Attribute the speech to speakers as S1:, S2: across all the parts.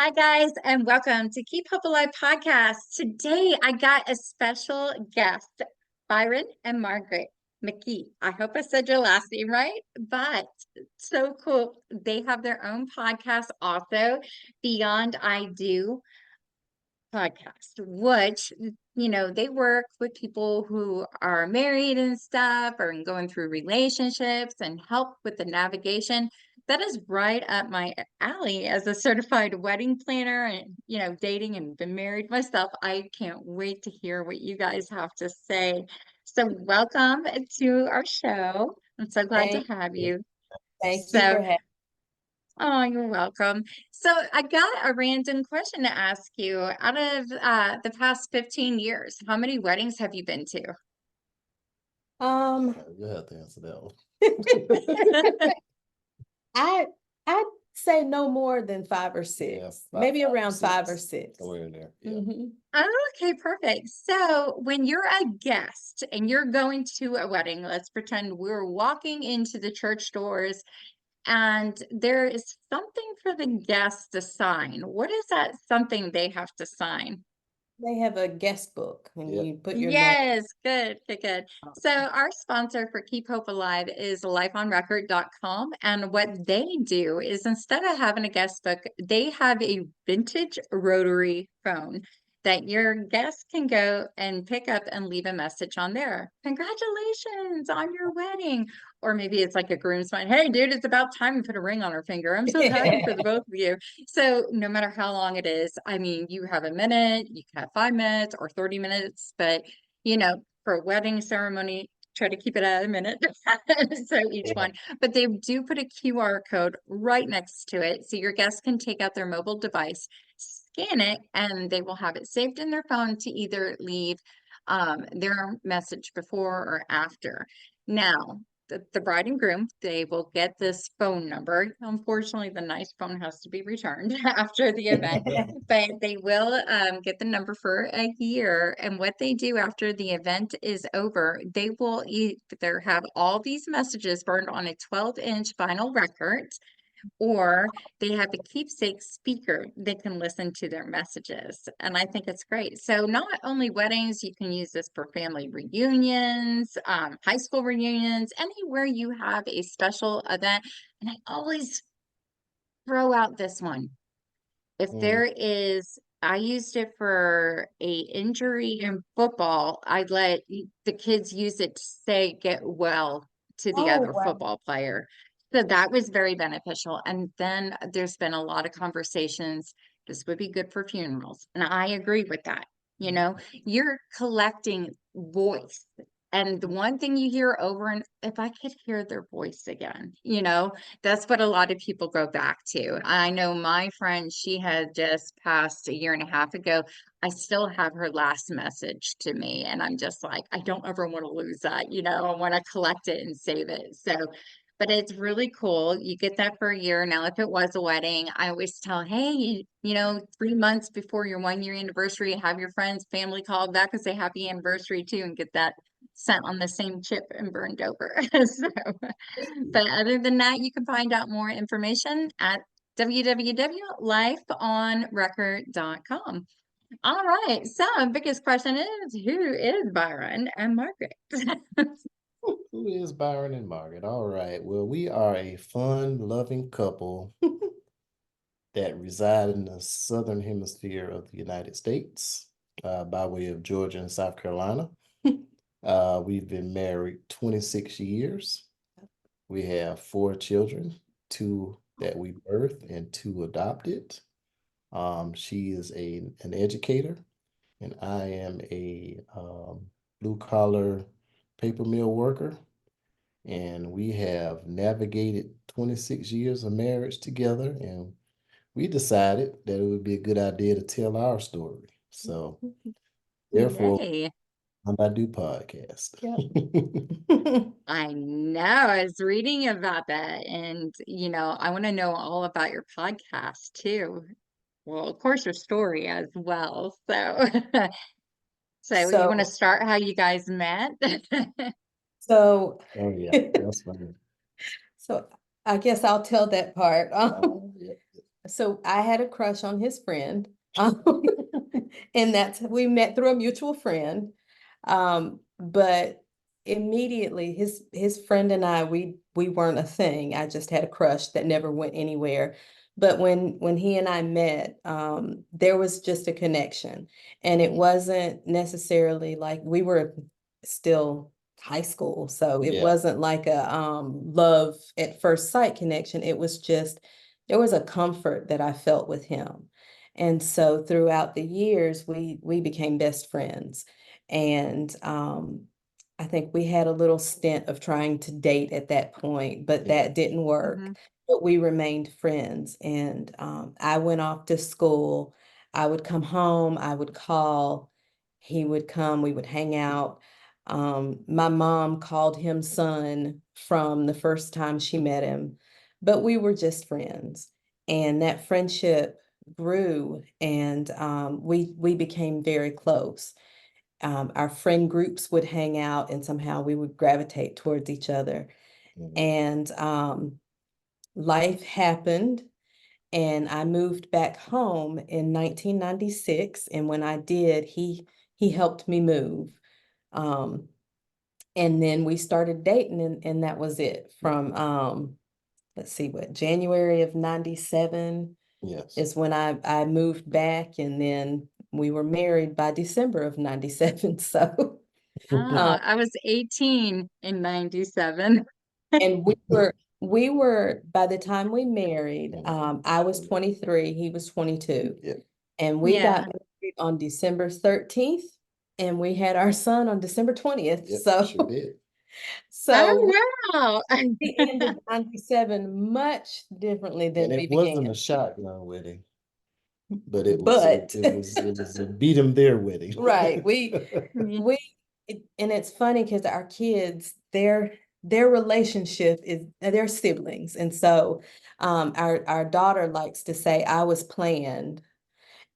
S1: Hi, guys, and welcome to Keep Hope Alive podcast. Today, I got a special guest, Byron and Margaret McKie. I hope I said your last name right, but so cool. They have their own podcast also, Beyond I Do podcast, which, they work with people who are married and stuff or going through relationships and help with the navigation. That is right up my alley as a certified wedding planner and, dating and been married myself. I can't wait to hear what you guys have to say. So, welcome to our show. I'm so glad to
S2: Thank
S1: have
S2: you.
S1: you.
S2: Thank you
S1: So,
S2: for having
S1: Oh, you're welcome. So I got a random question to ask you. Out of the past 15 years, how many weddings have you been to?
S3: You have to answer that one.
S2: I I'd say no more than 5 or 6.
S3: Yeah,
S2: Maybe around
S3: 6,
S2: 5 or 6.
S3: somewhere in there. Yeah.
S2: Mhm.
S1: Oh, okay, perfect. So when you're a guest and you're going to a wedding, let's pretend we're walking into the church doors and there is something for the guests to sign. What is that something they have to sign?
S2: They have a guest book and
S3: Yep.
S2: you put your name.
S1: Yes, good, good, good. So our sponsor for Keep Hope Alive is lifeonrecord.com. And what they do is instead of having a guest book, they have a vintage rotary phone that your guests can go and pick up and leave a message on there. Congratulations on your wedding. Or maybe it's like a groomsman. Hey, dude, it's about time to put a ring on her finger. I'm so happy for the both of you. So no matter how long it is, I mean, you have a minute, you can have 5 minutes or 30 minutes, but for a wedding ceremony, try to keep it at a minute. So each
S3: Yeah.
S1: one, but they do put a QR code right next to it. So your guests can take out their mobile device, scan it, and they will have it saved in their phone to either leave their message before or after. Now, the bride and groom, they will get this phone number. Unfortunately, the nice phone has to be returned after the event, but they will get the number for a year. And what they do after the event is over, they will either have all these messages burned on a 12-inch vinyl record, or they have a keepsake speaker they can listen to their messages. And I think it's great. So not only weddings, you can use this for family reunions, high school reunions, anywhere you have a special event. And I always throw out this one. If there is, I used it for a injury in football. I let the kids use it to say get well to the
S2: Oh,
S1: other
S2: wow.
S1: football player. So that was very beneficial. And then there's been a lot of conversations. This would be good for funerals. And I agree with that. You're collecting voice. And the one thing you hear over and if I could hear their voice again, that's what a lot of people go back to. I know my friend, she had just passed a year and a half ago. I still have her last message to me, and I'm just like, I don't ever want to lose that. I want to collect it and save it. So, but it's really cool. You get that for a year. Now, if it was a wedding, I always tell, hey, 3 months before your 1 year anniversary, have your friends, family call back and say happy anniversary too, and get that sent on the same chip and burned over. So, but other than that, you can find out more information at www.lifeonrecord.com. All right. So, biggest question is, who is Byron and Margaret?
S3: Who is Byron and Margaret? All right. Well, we are a fun, loving couple that reside in the southern hemisphere of the United States, by way of Georgia and South Carolina. We've been married 26 years. We have 4 children, 2 that we birthed and 2 adopted. She is an educator, and I am a blue collar paper mill worker. And we have navigated 26 years of marriage together, and we decided that it would be a good idea to tell our story. So therefore,
S1: Yay.
S3: I do podcast.
S1: I know. I was reading about that. And, I want to know all about your podcast too. Well, of course, your story as well. So, so you want to
S2: So,
S1: start how you guys met?
S2: so,
S3: Oh yeah, that's funny.
S2: so I guess I'll tell that part.
S3: Yeah.
S2: So I had a crush on his friend. And we met through a mutual friend. But immediately his friend and I, we weren't a thing. I just had a crush that never went anywhere. But when he and I met, there was just a connection. And it wasn't necessarily like we were still high school. So it
S3: Yeah.
S2: wasn't like a love at first sight connection. It was just there was a comfort that I felt with him. And so throughout the years, we became best friends. And I think we had a little stint of trying to date at that point, but
S3: Yeah.
S2: that didn't work.
S1: Mhm.
S2: But we remained friends. And I went off to school. I would come home, I would call, he would come, we would hang out. My mom called him son from the first time she met him, but we were just friends. And that friendship grew, and we became very close. Our friend groups would hang out, and somehow we would gravitate towards each other.
S3: Mhm.
S2: And life happened, and I moved back home in 1996. And when I did, he helped me move. Um, and then we started dating, and that was it. From let's see, what, January of 97
S3: Yes.
S2: is when I moved back, and then we were married by December of 97. So
S1: Oh, I was 18 in 97.
S2: and we were by the time we married,
S3: Mhm.
S2: I was 23, he was 22.
S3: Yeah.
S2: And we got
S1: Yeah.
S2: married on December 13th, and we had our son on December 20th.
S3: Yep.
S2: So
S3: Sure did.
S2: so
S1: Oh, wow.
S2: we ended 97 much differently
S3: And
S2: than we
S3: it wasn't
S2: began.
S3: a shotgun wedding, but
S2: But
S3: it was a beat 'em there wedding.
S2: right,
S1: Yeah.
S2: we and it's funny because our kids, their relationship is they're siblings. And so our daughter likes to say, I was planned.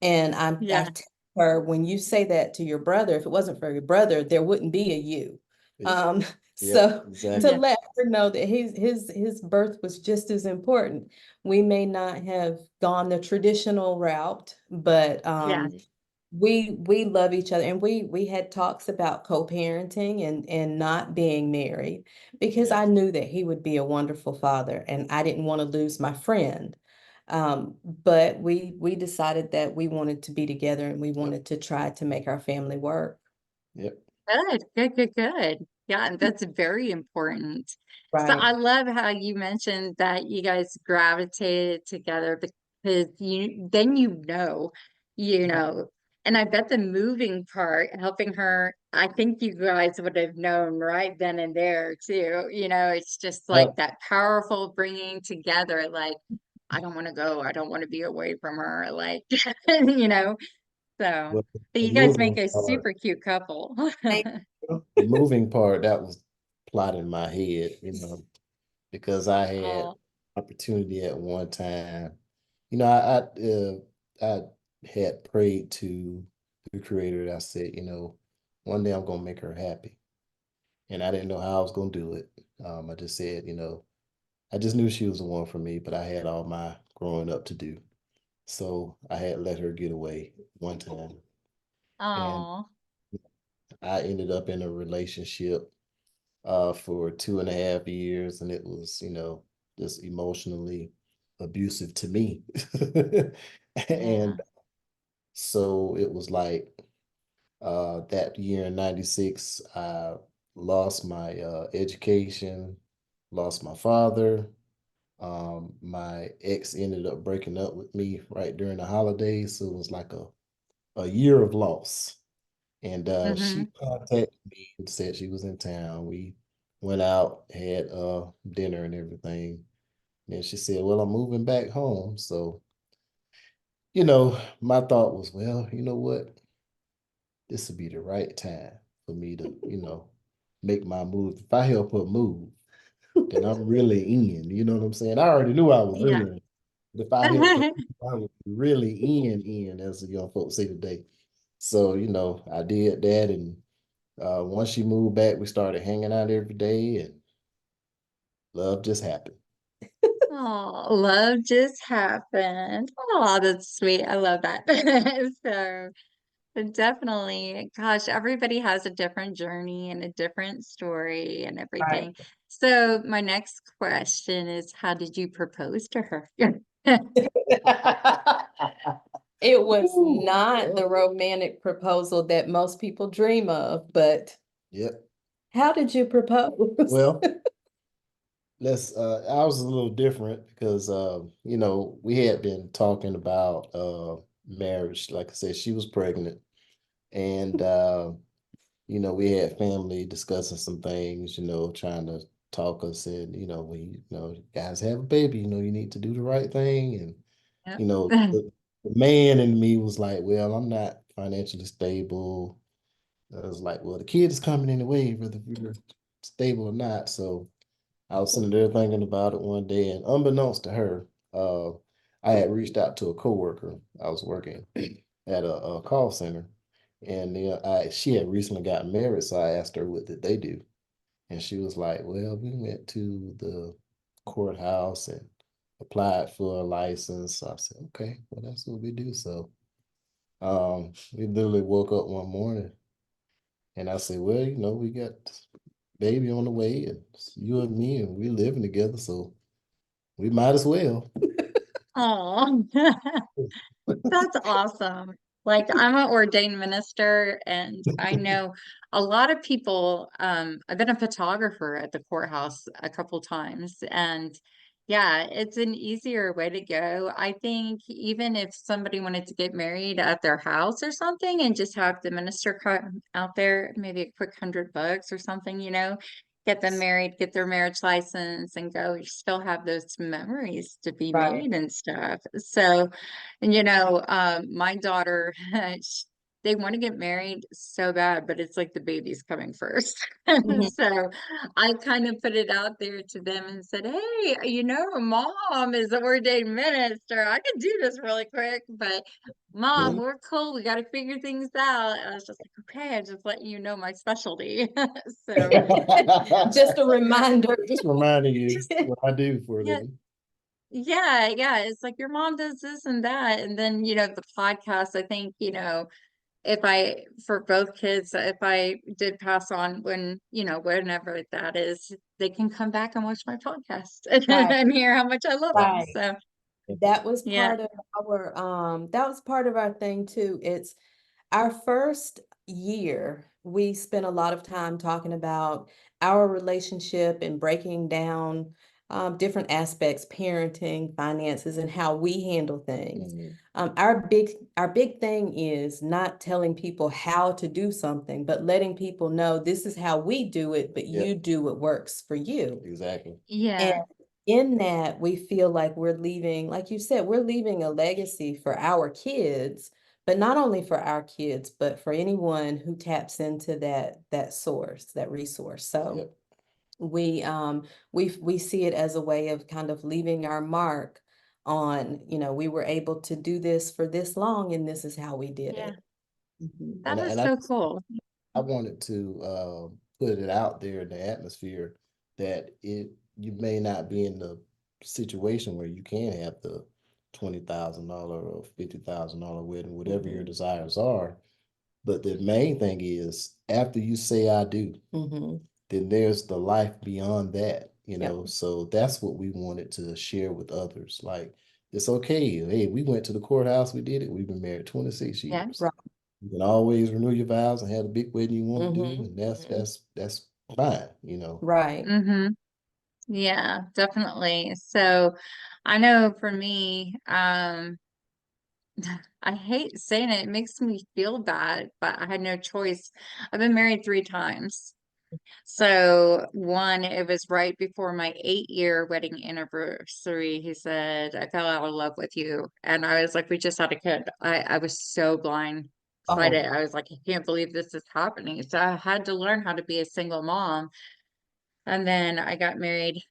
S2: And I
S1: Yeah.
S2: tell her, when you say that to your brother, if it wasn't for your brother, there wouldn't be a you.
S3: Yeah.
S2: Um,
S3: Yep,
S2: so to
S1: Yeah.
S3: exactly.
S2: let her know that his birth was just as important. We may not have gone the traditional route, but
S1: Yeah.
S2: we love each other. And we had talks about co-parenting and not being married, because
S3: Yeah.
S2: I knew that he would be a wonderful father, and I didn't want to lose my friend. But we decided that we wanted to be together, and we
S3: Yep.
S2: wanted to try to make our family work.
S3: Yep.
S1: Good, good, good, good. Yeah, and that's very important. So
S2: Right.
S1: I love how you mentioned that you guys gravitated together because you know, and I bet the moving part, helping her, I think you guys would have known right then and there too. You know, it's just like
S3: Uh,
S1: that powerful bringing together, like, I don't want to go, I don't want to be away from her, like, you know, so,
S3: well,
S1: but
S3: the
S1: you guys
S3: moving
S1: make a
S3: part,
S1: super cute couple.
S3: the moving part that was plotted in my head, because I had
S1: Oh,
S3: opportunity at one time. I had prayed to the creator that I said, one day I'm gonna make her happy. And I didn't know how I was gonna do it. I just said, I just knew she was the one for me, but I had all my growing up to do. So I had let her get away one time. And
S1: oh,
S3: I ended up in a relationship for 2.5 years, and it was, just emotionally abusive to me.
S1: yeah.
S3: And so it was like that year in 96, I lost my education, lost my father. My ex ended up breaking up with me right during the holidays. So it was like a year of loss. And she
S1: Mm-hmm.
S3: contacted me and said she was in town. We went out, had dinner and everything. And she said, well, I'm moving back home. So, my thought was, well, you know what? This would be the right time for me to, make my move. If I help her move, then I'm really in. You know what I'm saying? I already knew I was
S1: Yeah.
S3: in. But if I helped her, I was really in, as the young folks say today. So, I did that. And once she moved back, we started hanging out every day, and love just happened.
S1: Oh, love just happened. Oh, that's sweet. I love that. So definitely, gosh, everybody has a different journey and a different story and
S2: Right.
S1: everything. So my next question is, how did you propose to her?
S2: It was
S3: Ooh,
S2: not the romantic proposal that most people dream of, but
S3: yep.
S2: how did you propose?
S3: Well, I was a little different because we had been talking about marriage. Like I said, she was pregnant, and we had family discussing some things, trying to talk us in, you guys have a baby, you need to do the right thing. And,
S1: Yep.
S3: the man in me was like, well, I'm not financially stable. I was like, well, the kid is coming anyway, whether we're stable or not. So I was sitting there thinking about it one day, and unbeknownst to her, I had reached out to a coworker. I was working at a call center, and she had recently gotten married, so I asked her what did they do, and she was like, "Well, we went to the courthouse and applied for a license." So I said, "Okay, well that's what we do." So we literally woke up one morning, and I said, "Well, we got baby on the way, and it's you and me, and we living together, so we might as well."
S1: Oh, that's awesome. Like I'm an ordained minister and I know a lot of people, I've been a photographer at the courthouse a couple times and yeah, it's an easier way to go. I think even if somebody wanted to get married at their house or something and just have the minister come out there, maybe a quick $100 or something, get them married, get their marriage license and go, you still have those memories to be
S2: Right.
S1: made and stuff. So, and my daughter, they want to get married so bad, but it's like the baby's coming first.
S2: Mhm.
S1: So I kind of put it out there to them and said, hey, mom is an ordained minister. I could do this really quick, but
S3: Yeah.
S1: mom, we're cool. We got to figure things out. And I was just like, okay, I'm just letting you know my specialty. So
S2: Just a reminder.
S3: Just reminding you
S1: just,
S3: what I do for a
S1: yeah,
S3: living.
S1: yeah, yeah. It's like your mom does this and that. And then, the podcast, I think, if I, for both kids, if I did pass on whenever that is, they can come back and watch my podcast
S2: Right.
S1: and hear how much I love them.
S2: Right.
S1: So,
S2: That was
S1: yeah,
S2: part of our thing too. It's our first year, we spent a lot of time talking about our relationship and breaking down different aspects, parenting, finances, and how we handle things.
S3: Mhm.
S2: Our big thing is not telling people how to do something, but letting people know this is how we do it, but
S3: Yep,
S2: you do what works for you.
S3: exactly.
S2: And
S1: yeah,
S2: in that, we feel like we're leaving, like you said, we're leaving a legacy for our kids, but not only for our kids, but for anyone who taps into that source, that resource. So
S3: Yep.
S2: we see it as a way of kind of leaving our mark on, we were able to do this for this long, and this is how we did
S1: yeah,
S2: it. Mhm.
S1: that is
S3: And
S1: so cool.
S3: I wanted to put it out there in the atmosphere that you may not be in the situation where you can have the $20,000 or $50,000 wedding, whatever your
S2: Mhm.
S3: desires are. But the main thing is after you say I do,
S2: Mhm.
S3: then there's the life beyond that,
S2: Yep.
S3: So that's what we wanted to share with others. Like, it's okay. Hey, we went to the courthouse, we did it. We've been married 26
S1: Yeah.
S3: years.
S2: Right.
S3: You can always renew your vows and have the big wedding you want to do,
S2: Mhm.
S3: and that's
S2: Mhm.
S3: that's fine.
S2: Right.
S1: Mm-hmm. Yeah, definitely. So I know for me, I hate saying it, it makes me feel bad, but I had no choice. I've been married 3 times. So one, it was right before my 8-year wedding anniversary. He said, I fell out of love with you. And I was like, we just had a kid. I was so blindsided.
S2: Oh,
S1: I was like, I can't believe this is happening. So I had to learn how to be a single mom. And then I got married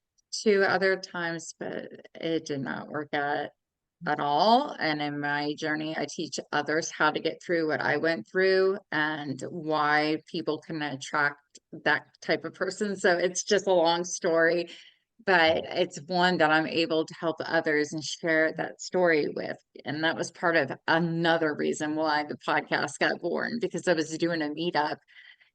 S1: 2 other times, but it did not work out at all. And in my journey, I teach others how to get through what I went through and why people can attract that type of person. So it's just a long story. but it's one that I'm able to help others and share that story with. And that was part of another reason why the podcast got born, because I was doing a meetup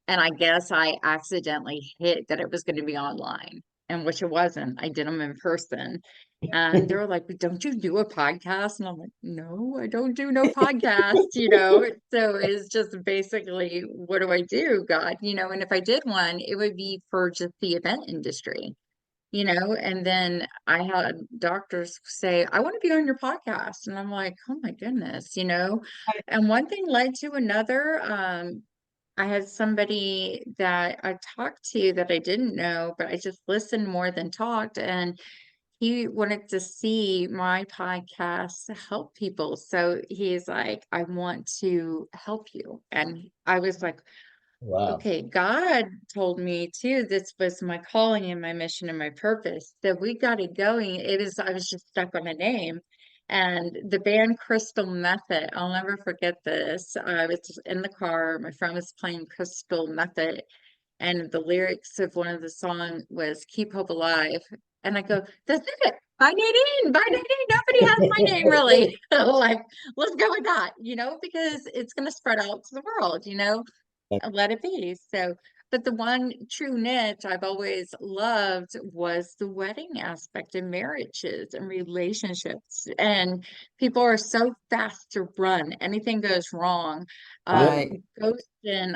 S1: and I guess I accidentally hit that it was going to be online, and which it wasn't. I did them in person. And they were like, "But don't you do a podcast?" And I'm like, "No, I don't do no podcast, you know." So it's just basically, what do I do, God? You know, and if I did one, it would be for just the event industry, you know. And then I had doctors say, "I want to be on your podcast." And I'm like, "Oh my goodness," you know. And one thing led to another. I had somebody that I talked to that I didn't know, but I just listened more than talked, and he wanted to see my podcast help people. So he's like, "I want to help you." And I was like,
S3: Wow.
S1: okay, God told me too, this was my calling and my mission and my purpose. So we got it going. I was just stuck on a name. And the band Crystal Method, I'll never forget this. I was in the car, my friend was playing Crystal Method, and the lyrics of one of the songs was Keep Hope Alive. And I go, "That's it. By Nadine, by Nadine. Nobody has my name really." Like, let's go with that, you know, because it's going to spread out to the world, you know, let it be. So, but the one true niche I've always loved was the wedding aspect in marriages and relationships. And people are so fast to run. Anything goes wrong.
S3: Yep.
S2: Right.
S1: Ghosting.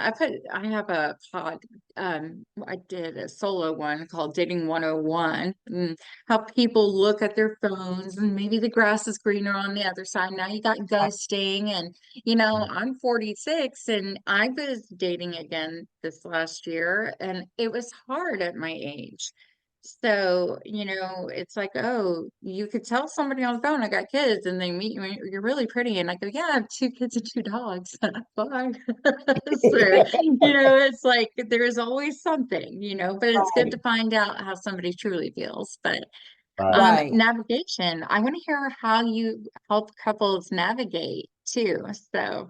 S1: I have a pod, I did a solo one called Dating 101, and how people look at their phones and maybe the grass is greener on the other side. Now you got ghosting, and you know, I'm 46 and I was dating again this last year, and it was hard at my age. So, you know, it's like, "Oh, you could tell somebody on the phone, I got kids," and they meet you, and you're really pretty. And I go, "Yeah, I have two kids and two dogs." Bye. So, you know, it's like there's always something, you know, but it's good to
S2: Right.
S1: find out how somebody truly feels. But
S3: Right.
S2: Right.
S1: navigation, I want to hear how you help couples navigate too. So,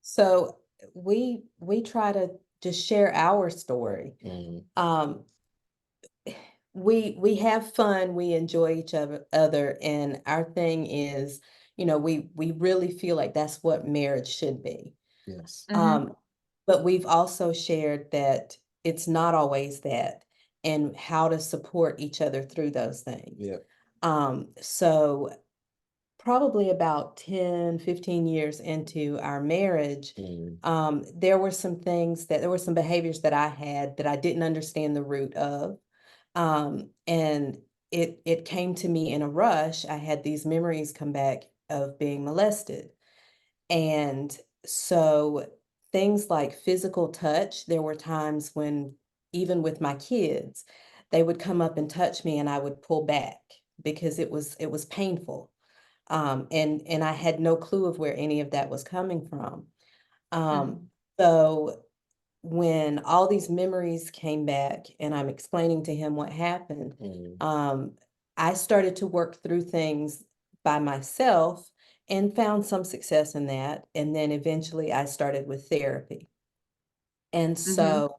S2: So we try to just share our story.
S3: Mhm.
S2: Um, we have fun, we enjoy each other, and our thing is, we really feel like that's what marriage should be.
S3: Yes.
S1: mhm,
S2: Um, but we've also shared that it's not always that, and how to support each other through those things.
S3: Yep.
S2: So probably about 10, 15 years into our marriage,
S3: Mhm.
S2: there were some behaviors that I had that I didn't understand the root of. And it came to me in a rush. I had these memories come back of being molested. And so things like physical touch, there were times when, even with my kids, they would come up and touch me and I would pull back because it was painful. And I had no clue of where any of that was coming from. Um,
S1: mhm,
S2: so when all these memories came back and I'm explaining to him what happened,
S3: Mhm.
S2: um, I started to work through things by myself and found some success in that. And then eventually I started with therapy. And
S1: mhm,
S2: so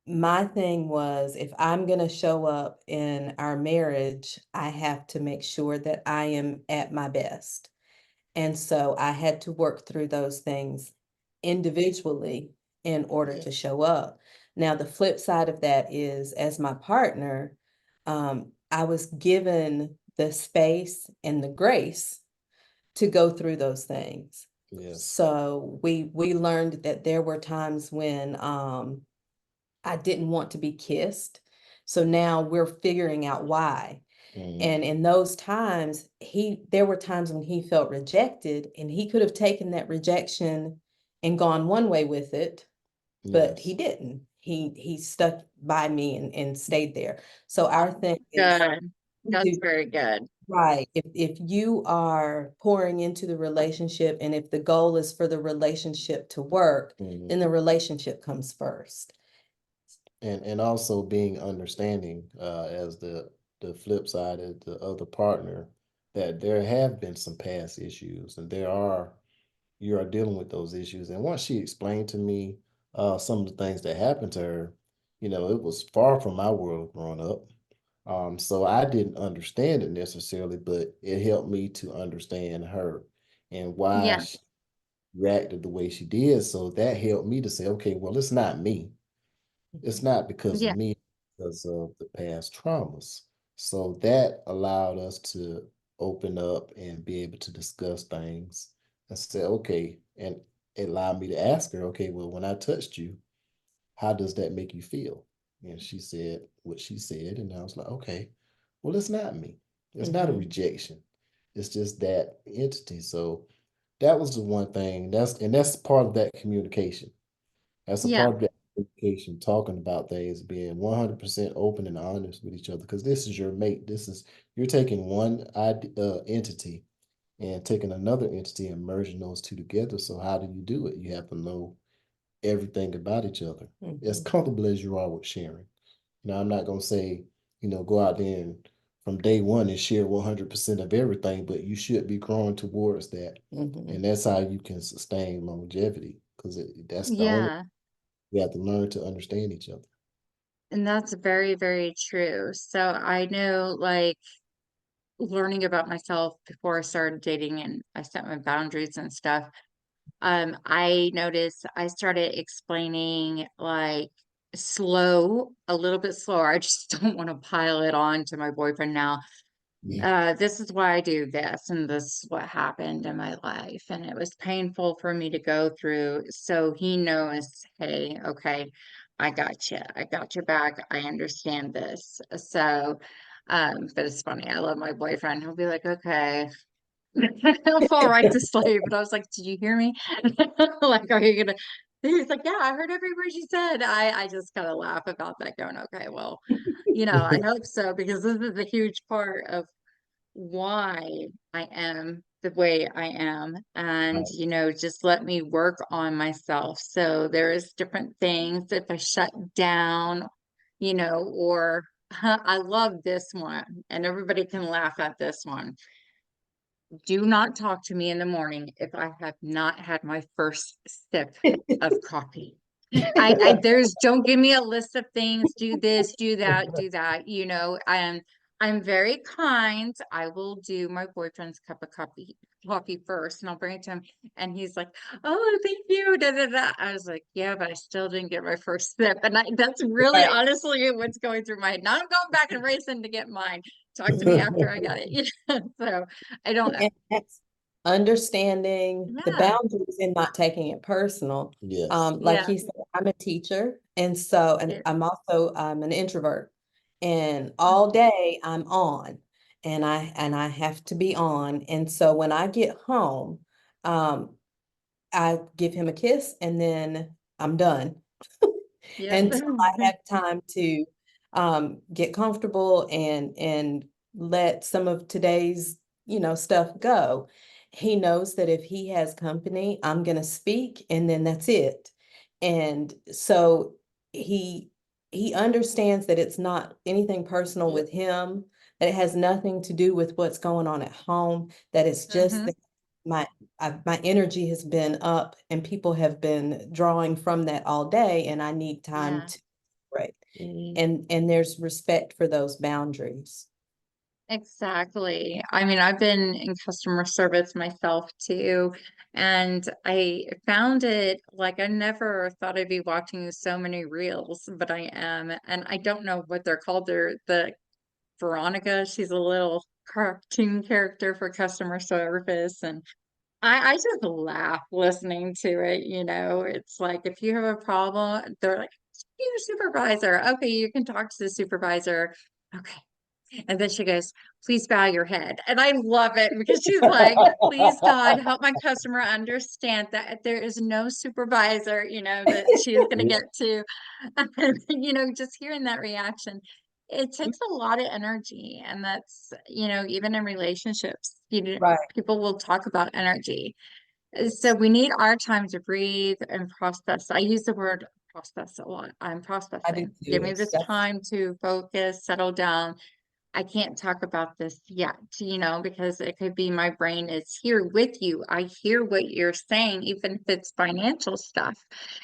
S2: my thing was, if I'm going to show up in our marriage, I have to make sure that I am at my best. And so I had to work through those things individually in order
S3: Yeah.
S2: to show up. Now, the flip side of that is, as my partner, I was given the space and the grace to go through those things.
S3: Yes.
S2: So we learned that there were times when I didn't want to be kissed. So now we're figuring out why.
S3: Mhm.
S2: And in those times, there were times when he felt rejected, and he could have taken that rejection and gone one way with it, but he
S3: Yes.
S2: didn't. He stuck by me and stayed there. So our thing is
S1: good. That's
S2: to,
S1: very good.
S2: right, if you are pouring into the relationship and if the goal is for the relationship to work,
S3: Mhm.
S2: then the relationship comes first.
S3: And also being understanding, as the flip side of the other partner, that there have been some past issues, and you are dealing with those issues. And once she explained to me some of the things that happened to her, it was far from my world growing up. So I didn't understand it necessarily, but it helped me to understand her and why
S1: Yeah,
S3: she reacted the way she did. So that helped me to say, okay, well, it's not me. It's
S2: Mhm.
S3: not because of
S1: yeah,
S3: me, because of the past traumas. So that allowed us to open up and be able to discuss things and say, okay, and it allowed me to ask her, okay, well, when I touched you, how does that make you feel? And she said what she said, and I was like, okay, well, it's not me. It's not a
S2: Mhm.
S3: rejection. It's just that entity. So that was the one thing. That's part of that communication. That's a
S1: yeah,
S3: part of that communication, talking about things, being 100% open and honest with each other. Because this is your mate. You're taking entity and taking another entity and merging those two together. So how do you do it? You have to know everything about each other, as
S2: Mhm.
S3: comfortable as you are with sharing. I'm not gonna say, go out there and from day one and share 100% of everything, but you should be growing towards that.
S2: Mhm.
S3: And that's how you can sustain longevity, because that's the only
S1: yeah.
S3: we have to learn to understand each other.
S1: And that's very, very true. So I know, like, learning about myself before I started dating and I set my boundaries and stuff, I noticed I started explaining like a little bit slower. I just don't want to pile it on to my boyfriend now.
S3: Yeah.
S1: This is why I do this, and this is what happened in my life. And it was painful for me to go through. So he knows, hey, okay, I got you. I got your back. I understand this. So, but it's funny. I love my boyfriend. He'll be like, okay. He'll fall right to sleep. And I was like, did you hear me? Like, are you gonna? He's like, yeah, I heard every word you said. I just kind of laugh about that, going, okay, well, I hope so, because this is a huge part of why I am the way I am. And,
S3: Right.
S1: just let me work on myself. So there's different things if I shut down, or I love this one, and everybody can laugh at this one. Do not talk to me in the morning if I have not had my first sip of coffee. Don't give me a list of things, do this, do that, do that. I'm very kind. I will do my boyfriend's cup of coffee first, and I'll bring it to him. And he's like, oh, thank you. Da, da, da. I was like, yeah, but I still didn't get my first sip. And that's really
S2: Right.
S1: honestly what's going through my head. Now I'm going back and racing to get mine. Talk to me after I got it. So I don't,
S2: And that's understanding the
S1: yeah,
S2: boundaries and not taking it personal.
S3: Yes.
S2: Like
S1: yeah,
S2: you said, I'm a teacher, and so, and
S1: yeah,
S2: I'm an introvert, and all
S1: mhm,
S2: day I'm on, and I have to be on. And so when I get home, um, I give him a kiss, and then I'm done
S1: yep.
S2: until I have time to get comfortable and let some of today's stuff go. He knows that if he has company, I'm going to speak, and then that's it. And so he he understands that it's not anything personal
S1: Yep.
S2: with him, that it has nothing to do with what's going on at home, that it's just
S1: Hmm.
S2: that my my energy has been up and people have been drawing from that all day, and I need time
S1: Yeah.
S2: to break. And there's respect for those boundaries.
S1: Exactly. I mean, I've been in customer service myself too, and I found it like I never thought I'd be watching so many reels, but I am, and I don't know what they're called. They're the Veronica. She's a little cartoon character for customer service, and I just laugh listening to it. It's like if you have a problem, they're like, "Your supervisor. Okay, you can talk to the supervisor. Okay." And then she goes, please bow your head. And I love it because she's like, please God, help my customer understand that there is no supervisor, that she is going to get to. Just hearing that reaction, it takes a lot of energy. And that's, even in relationships,
S2: Right.
S1: people will talk about energy. So we need our time to breathe and process. I use the word process a lot. I'm
S2: I do
S1: processing.
S2: too.
S1: Give me this
S2: That's
S1: time to focus, settle down, I can't talk about this yet, because it could be my brain is here with you. I hear what you're saying, even if it's financial stuff.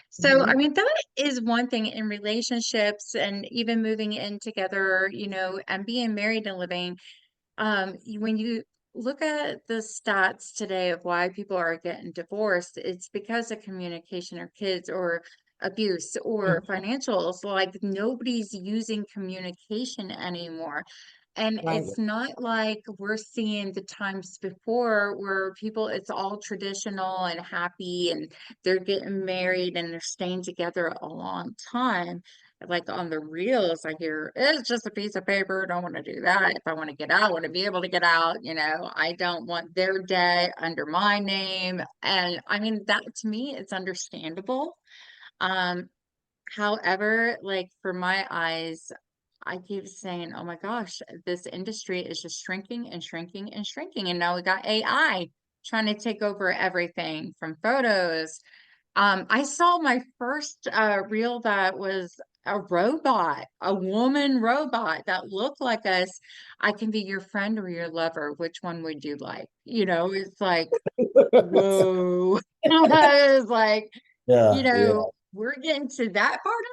S1: So, I
S2: Mhm.
S1: mean, that is one thing in relationships and even moving in together, and being married and living. When you look at the stats today of why people are getting divorced, it's because of communication or kids or abuse or
S2: Mhm.
S1: financials. Like nobody's using communication anymore. And
S2: Right.
S1: it's not like we're seeing the times before where people, it's all traditional and happy and they're getting married and they're staying together a long time. Like on the reels, I hear it's just a piece of paper. Don't want to do that. If I want to get out, I want to be able to get out. I don't want their debt under my name. And I mean, that to me, it's understandable. Um, However, like for my eyes, I keep saying, oh my gosh, this industry is just shrinking and shrinking and shrinking. And now we got AI trying to take over everything from photos. I saw my first reel that was a robot, a woman robot that looked like us. I can be your friend or your lover. Which one would you like? It's like, whoa. It's like,
S3: Yeah, yeah.
S1: we're getting to that part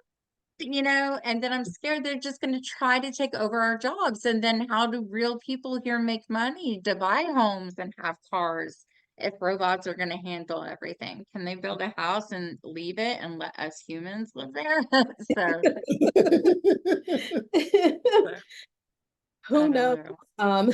S1: and then I'm scared they're just going to try to take over our jobs. And then how do real people here make money to buy homes and have cars if robots are going to handle everything? Can they build a house and leave it and let us humans live there? So, so, I
S2: Who
S1: don't
S2: knows?
S1: know.
S2: Um,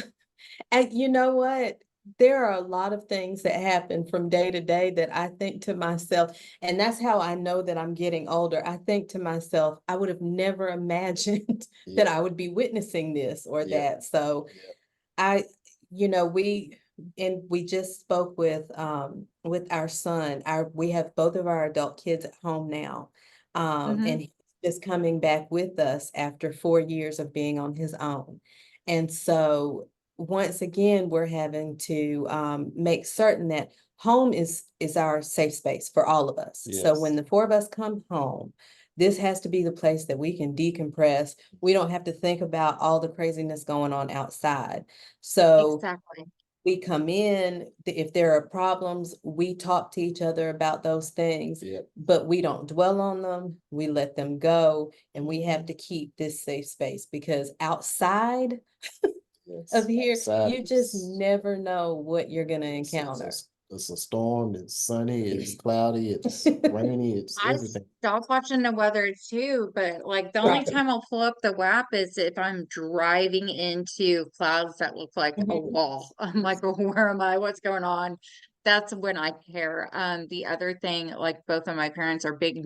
S2: and you know what? There are a lot of things that happen from day to day that I think to myself, and that's how I know that I'm getting older. I think to myself, I would have never imagined that
S3: Yeah,
S2: I would be witnessing this or
S3: yeah,
S2: that. So
S3: yeah.
S2: I, we just spoke with our son. We have both of our adult kids at home now.
S1: Hmm.
S2: And he's just coming back with us after 4 years of being on his own. And so once again, we're having to make certain that home is our safe space for all of us. So when
S3: Yes.
S2: the four of us come home, this has to be the place that we can decompress. We don't have to think about all the craziness going on outside. So
S1: Exactly.
S2: we come in, if there are problems, we talk to each other about those things,
S3: Yep.
S2: but we don't dwell on them. We let them go, and we have to keep this safe space because outside of
S3: Yes.
S2: here,
S3: Outside
S2: you just
S3: is
S2: never know what you're going to
S3: it's
S2: encounter.
S3: it's a storm, it's sunny, it's cloudy, it's rainy, it's
S1: I
S3: everything.
S1: stop watching the weather too, but like the only
S2: Right.
S1: time I'll pull up the WAP is if I'm driving into clouds that look like a
S2: Mhm.
S1: wall. I'm like, where am I? What's going on? That's when I care. The other thing, like both of my parents are big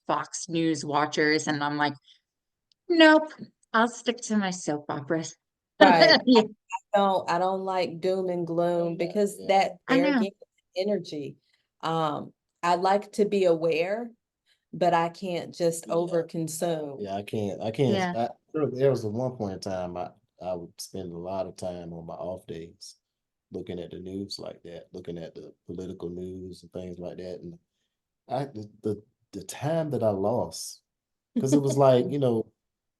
S1: Fox News watchers, and I'm like, nope, I'll stick to my soap operas.
S2: Right.
S1: Yeah,
S2: I don't like doom and gloom
S3: Yeah,
S2: because
S3: yeah.
S2: that
S1: I
S2: there
S1: know.
S2: again, energy. I like to be aware, but I can't just
S3: Yeah.
S2: overconsume.
S3: Yeah, I can't.
S1: Yeah.
S3: There was a one point in time I would spend a lot of time on my off days looking at the news like that, looking at the political news and things like that. And the time that I lost, because it was like,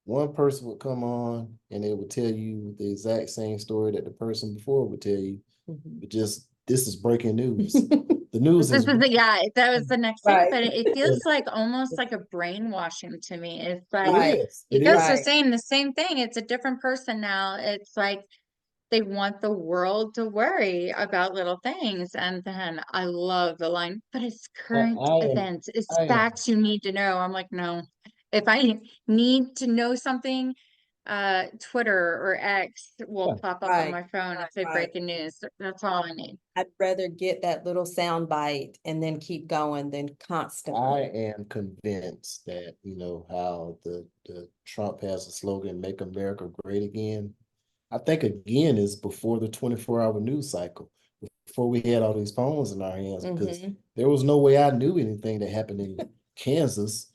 S3: one person would come on and they would tell you the exact same story that the person before would tell you,
S2: Mhm.
S3: but just this is breaking news. The news
S1: This
S3: is
S1: is yeah, that was the next thing,
S2: Right,
S1: but it feels like almost like a brainwashing to me. It's
S3: it
S1: like
S2: right,
S3: is.
S1: you
S3: It
S1: guys
S3: is.
S1: are
S2: right.
S1: saying the same thing. It's a different person now. It's like they want the world to worry about little things. And then I love the line, but it's
S3: I,
S1: current
S3: I am
S1: events, it's
S3: I am
S1: facts you need to know. I'm like, no, if I need to know something, Twitter or X will
S3: yeah,
S1: pop up on
S2: Right,
S1: my phone and say
S2: right.
S1: breaking news. That's all I need.
S2: I'd rather get that little sound bite and then keep going than
S3: I
S2: constantly.
S3: am convinced that, how the Trump has a slogan, make America great again. I think again is before the 24-hour news cycle, before we had all these phones in our hands, because
S2: Hmm.
S3: there was no way I knew anything that happened in Kansas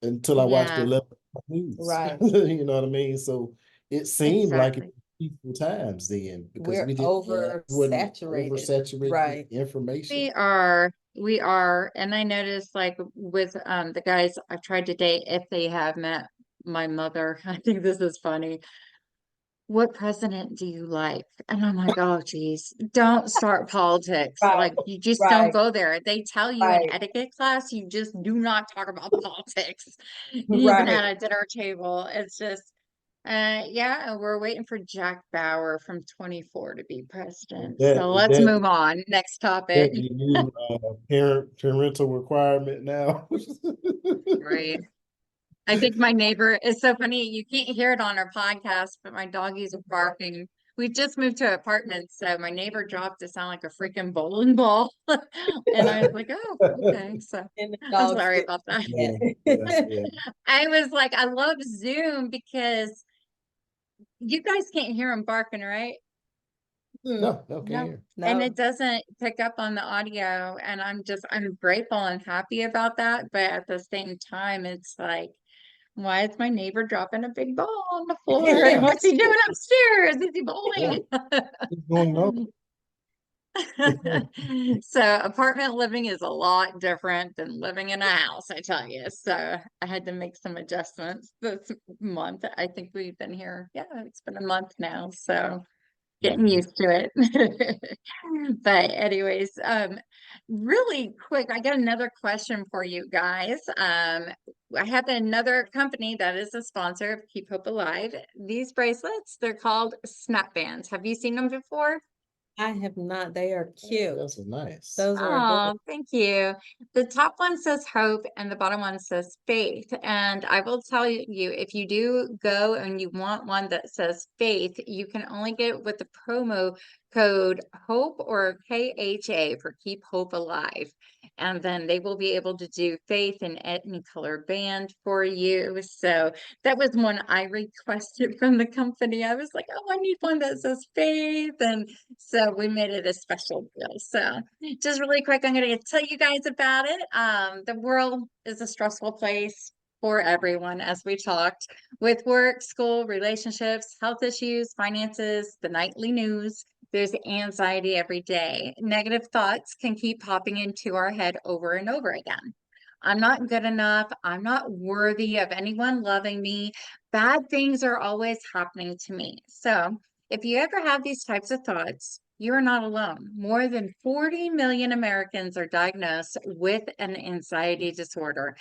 S3: until I watched the
S1: Yeah,
S3: 11 news.
S2: Right.
S3: You know what I mean? So it seemed like it
S1: exactly.
S3: was peaceful times then because
S2: We're
S3: we didn't have wasn't
S2: oversaturated.
S3: oversaturated with
S2: Right.
S3: information.
S1: We are, and I noticed like with the guys I've tried to date, if they have met my mother, I think this is funny. what president do you like? And I'm like, oh, geez, don't start politics.
S2: Right,
S1: Like, you just don't
S2: right,
S1: go there. They tell you in
S2: right,
S1: etiquette class, you just do not talk about politics, even
S2: right.
S1: at a dinner table. It's just, yeah, we're waiting for Jack Bauer from 24 to be president. So
S3: Is
S1: let's move on. Next
S3: that
S1: topic.
S3: the new parental requirement now?
S1: Right. I think my neighbor is so funny. You can't hear it on our podcast, but my doggies are barking. We just moved to apartments, so my neighbor dropped to sound like a freaking bowling ball. And I was like, oh, okay. So
S2: And the
S1: I'm
S2: dogs
S1: sorry
S2: get
S1: about that.
S3: Yeah, yeah, yeah.
S1: I was like, I love Zoom because you guys can't hear them barking, right?
S3: No, no, can't
S1: No.
S3: hear.
S1: And it
S2: No,
S1: doesn't pick up on the audio. And I'm grateful and happy about that. But at the same time, it's like, why is my neighbor dropping a big ball on the floor? And what's he doing upstairs? Is he
S3: Yeah,
S1: bowling?
S3: it's going on.
S1: So apartment living is a lot different than living in a house, I tell you. So I had to make some adjustments this month. I think we've been here. Yeah, it's been a month now. So getting
S3: Mhm.
S1: used to it. But anyways, really quick, I got another question for you guys. I have another company that is a sponsor of Keep Hope Alive. These bracelets, they're called snap bands. Have you seen them before?
S2: I have not. They are cute.
S3: That's nice.
S2: Those are adorable.
S1: Oh, thank you. The top one says hope and the bottom one says faith. And I will tell you, if you do go and you want one that says faith, you can only get it with the promo code HOPE or KHA for Keep Hope Alive. And then they will be able to do faith in any color band for you. So that was one I requested from the company. I was like, oh, I need one that says faith. And so we made it a special deal. So just really quick, I'm going to tell you guys about it. The world is a stressful place for everyone, as we talked, with work, school, relationships, health issues, finances, the nightly news. There's anxiety every day. Negative thoughts can keep popping into our head over and over again. I'm not good enough. I'm not worthy of anyone loving me. Bad things are always happening to me. So, if you ever have these types of thoughts, you are not alone. More than 40 million Americans are diagnosed with an anxiety disorder.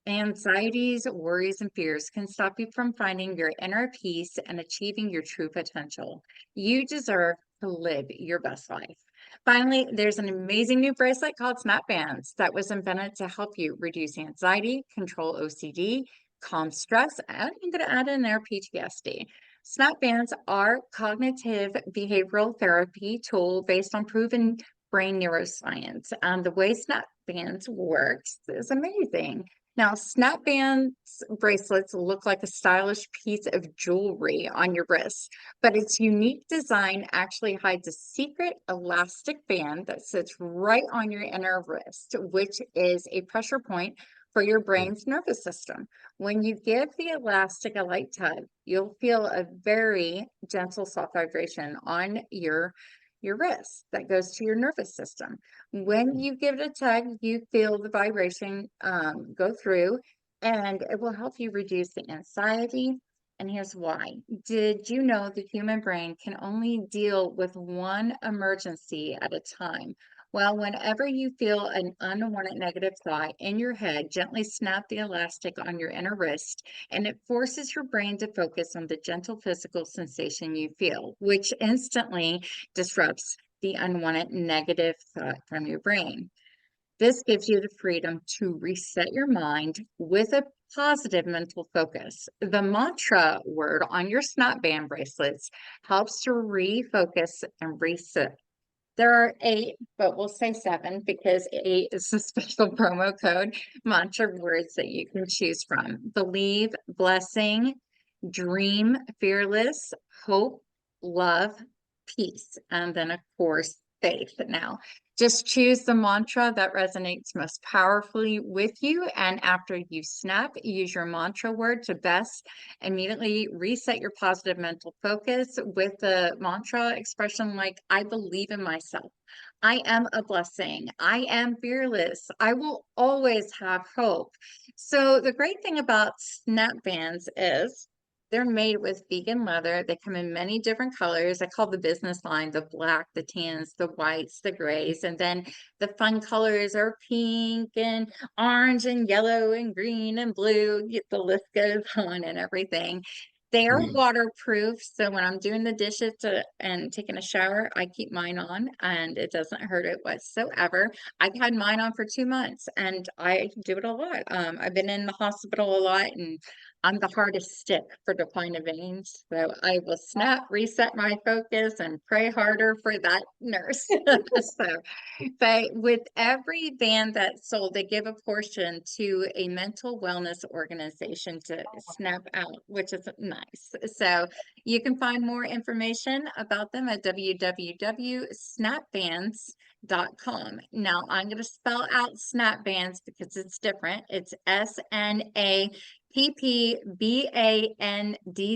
S1: Anxieties, worries, and fears can stop you from finding your inner peace and achieving your true potential. You deserve to live your best life. Finally, there's an amazing new bracelet called Snap Bands that was invented to help you reduce anxiety, control OCD, calm stress, and I'm going to add in there PTSD. Snap Bands are cognitive behavioral therapy tool based on proven brain neuroscience. And the way Snap Bands works is amazing. Now, snap bands bracelets look like a stylish piece of jewelry on your wrist, but its unique design actually hides a secret elastic band that sits right on your inner wrist, which is a pressure point for your brain's nervous system. When you give the elastic a light tug, you'll feel a very gentle soft vibration on your wrist that goes to your nervous system. When you give it a tug, you feel the vibration go through, and it will help you reduce the anxiety. And here's why. Did you know the human brain can only deal with one emergency at a time? Well, whenever you feel an unwanted negative thought in your head, gently snap the elastic on your inner wrist, and it forces your brain to focus on the gentle physical sensation you feel, which instantly disrupts the unwanted negative thought from your brain. This gives you the freedom to reset your mind with a positive mental focus. The mantra word on your snap band bracelets helps to refocus and reset. There are 8, but we'll say 7 because 8 is a special promo code mantra words that you can choose from. Believe, blessing, dream, fearless, hope, love, peace, and then, of course, faith. Now, just choose the mantra that resonates most powerfully with you. And after you snap, use your mantra word to best immediately reset your positive mental focus with the mantra expression like, I believe in myself. I am a blessing. I am fearless. I will always have hope. So, the great thing about snap bands is they're made with vegan leather. They come in many different colors. I call the business line the black, the tans, the whites, the grays, and then the fun colors are pink and orange and yellow and green and blue. The list goes on and everything. They are waterproof, so when I'm doing the dishes and taking a shower, I keep mine on and it doesn't hurt it whatsoever. I've had mine on for 2 months and I do it a lot. I've been in the hospital a lot and I'm the hardest stick for decline veins. So I will snap, reset my focus, and pray harder for that nurse. So, but with every band that's sold, they give a portion to a mental wellness organization to snap out, which is nice. So you can find more information about them at www.snapbands.com. Now I'm going to spell out snap bands because it's different. It's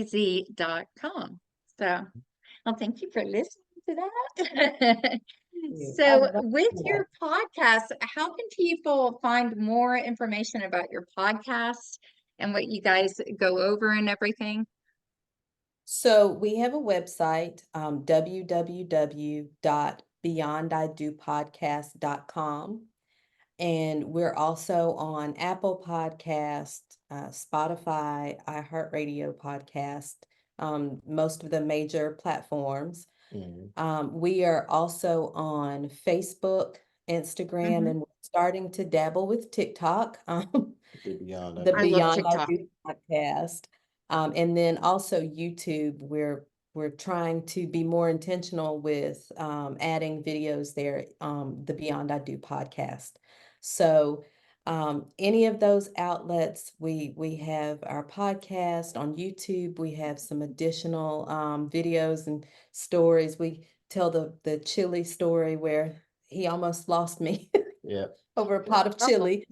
S1: SNAPPBANDZ.com. So, well, thank you for listening to that.
S2: I
S1: So,
S2: love
S1: with
S2: that.
S1: your podcast, how can people find more information about your podcast and what you guys go over and everything?
S2: So we have a website, www.beyondidopodcast.com. And we're also on Apple Podcast, Spotify, iHeartRadio Podcast, most of the major platforms. We are also on Facebook, Instagram,
S1: Mhm.
S2: and we're starting to dabble with TikTok,
S3: Beyond
S2: the
S3: that.
S1: I love
S2: Beyond I
S1: TikTok.
S2: Do podcast. And then also YouTube, we're trying to be more intentional with adding videos there, the Beyond I Do podcast. So any of those outlets, we have our podcast on YouTube. We have some additional videos and stories. We tell the chili story where he almost lost me
S3: Yeah.
S2: over a pot of chili.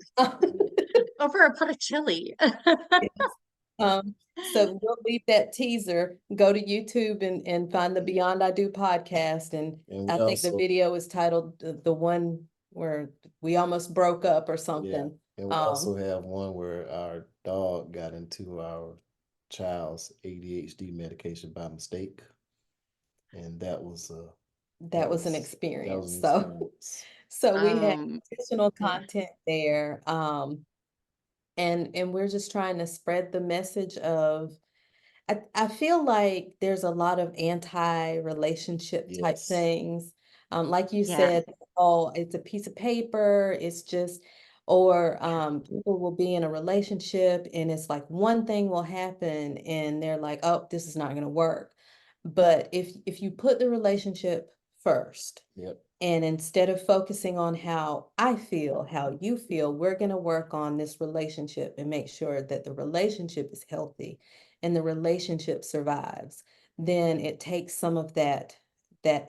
S1: Over a pot of chili.
S2: So we'll leave that teaser. Go to YouTube and find the Beyond I Do podcast. And
S3: And
S2: I
S3: we
S2: think the
S3: also,
S2: video is titled the one where we almost broke up or
S3: yeah,
S2: something.
S3: and we also have one where our dog got into our child's ADHD medication by mistake. And that was
S2: That was an
S3: that was
S2: experience.
S3: an
S2: So
S3: experience.
S2: so we have
S1: Um,
S2: additional
S1: yeah.
S2: content there. And we're just trying to spread the message of I feel like there's a lot of anti-relationship type
S3: Yes.
S2: things. Like you
S1: Yeah.
S2: said, oh, it's a piece of paper, it's just, or people will be in a relationship and it's like one thing will happen and they're like, oh, this is not going to work. But if you put the relationship first,
S3: Yep.
S2: and instead of focusing on how I feel, how you feel, we're going to work on this relationship and make sure that the relationship is healthy and the relationship survives. Then it takes some of that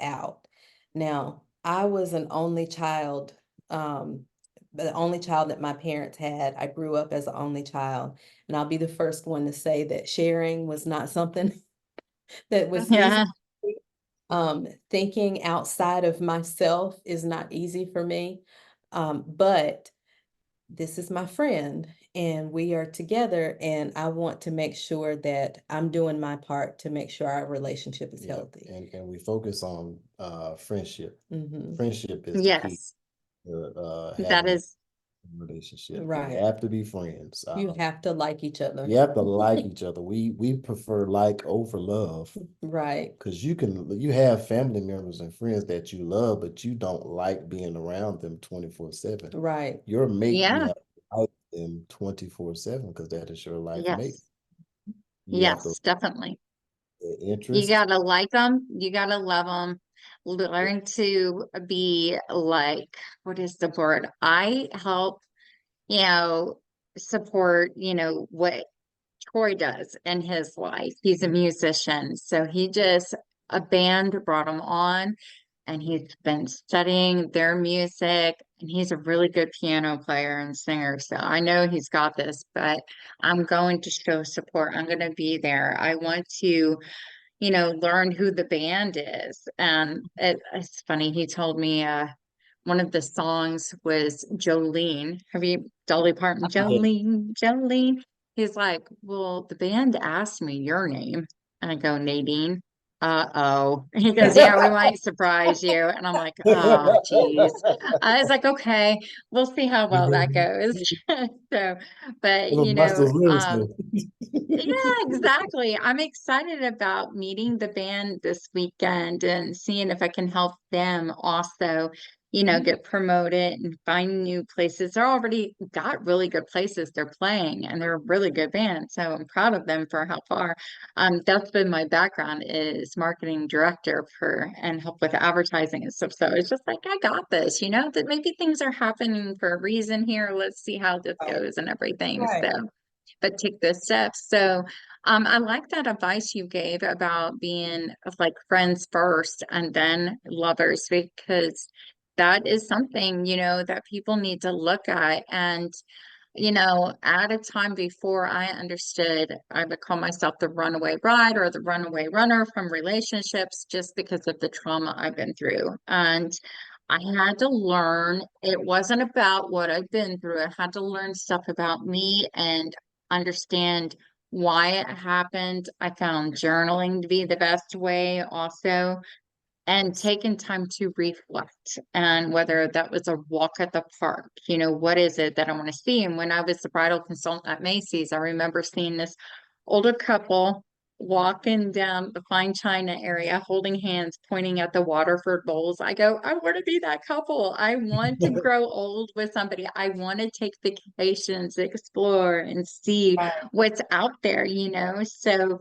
S2: out. Now, I was an only child, the only child that my parents had. I grew up as an only child, and I'll be the first one to say that sharing was not something that was easy.
S1: Yeah.
S2: Thinking outside of myself is not easy for me. But this is my friend and we are together and I want to make sure that I'm doing my part to make sure our relationship is
S3: Yeah.
S2: healthy.
S3: And we focus on friendship.
S2: Mhm.
S3: Friendship is the key
S1: Yes.
S3: to
S1: That
S3: having a
S1: is,
S3: relationship. You
S2: Right.
S3: have to be friends.
S2: You have to like each other.
S3: You have to like each other. We prefer like over love.
S2: Right.
S3: Because you have family members and friends that you love, but you don't like being around them 24/7.
S2: Right.
S3: Your mate, you
S1: yeah.
S3: have to like them 24/7 because that is your life mate.
S1: Yes.
S3: You have to
S1: Yes, definitely.
S3: have
S1: You
S3: interest.
S1: gotta like them. You gotta love them. Learn to be like, what is the word? I help, you know, support, what Troy does in his life. He's a musician. So a band brought him on and he's been studying their music and he's a really good piano player and singer. So I know he's got this, but I'm going to show support. I'm going to be there. I want to learn who the band is. And it's funny, he told me one of the songs was Jolene. Have you Dolly Parton,
S3: Yeah.
S1: Jolene, Jolene? He's like, well, the band asked me your name. And I go, Nadine. Uh-oh. He goes, yeah, we might surprise you. And I'm like, oh, geez. I was like, okay, we'll see how well that goes. So, but
S3: Little Buster's lyrics though.
S1: yeah, exactly. I'm excited about meeting the band this weekend and seeing if I can help them also, get promoted and find new places. They're already got really good places they're playing, and they're a really good band. So I'm proud of them for how far. That's been my background is marketing director for and help with advertising and stuff. So it's just like I got this, that maybe things are happening for a reason here. Let's see how this
S2: Right.
S1: goes and everything.
S2: Right.
S1: So but take those steps. So I like that advice you gave about being like friends first and then lovers, because that is something, that people need to look at. And, at a time before I understood, I would call myself the runaway bride or the runaway runner from relationships just because of the trauma I've been through. And I had to learn, it wasn't about what I've been through. I had to learn stuff about me and understand why it happened. I found journaling to be the best way also, and taking time to reflect. And whether that was a walk at the park, what is it that I want to see? And when I was the bridal consultant at Macy's, I remember seeing this older couple walking down the fine china area, holding hands, pointing at the Waterford bowls. I go, I want to be that couple. I want to grow old with somebody. I want to take vacations, explore, and see
S2: Right.
S1: what's out there, So,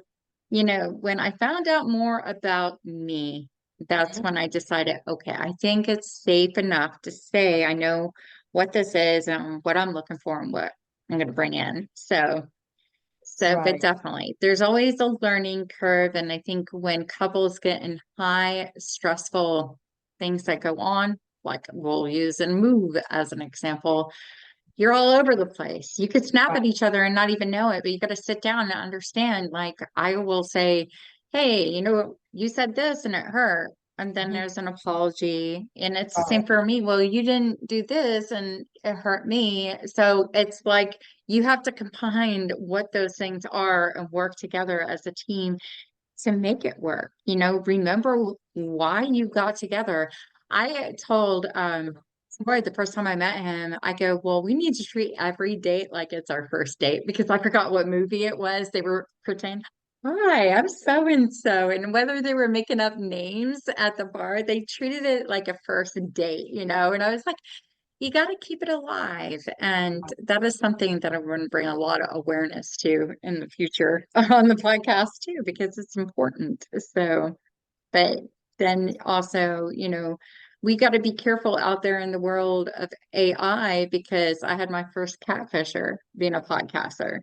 S1: when I found out more about me, that's when I decided, okay, I think it's safe enough to say I know what this is and what I'm looking for and what I'm going to bring in. But
S2: Right.
S1: definitely, there's always a learning curve. And I think when couples get in high, stressful things that go on, like we'll use and move as an example, you're all over the place. You could snap
S2: Right.
S1: at each other and not even know it, but you got to sit down and understand. Like I will say, hey, you said this and it hurt. And then
S2: Mhm.
S1: there's an apology. And it's the
S2: Right.
S1: same for me. Well, you didn't do this and it hurt me. So it's like you have to combine what those things are and work together as a team to make it work. Remember why you got together. I told Roy the first time I met him, I go, well, we need to treat every date like it's our first date because I forgot what movie it was. They were pretending, hi, I'm so and so. And whether they were making up names at the bar, they treated it like a first date, And I was like, you got to keep it alive. And that is something that I want to bring a lot of awareness to in the future on the podcast too, because it's important. So, but then also, we got to be careful out there in the world of AI because I had my first catfisher being a podcaster.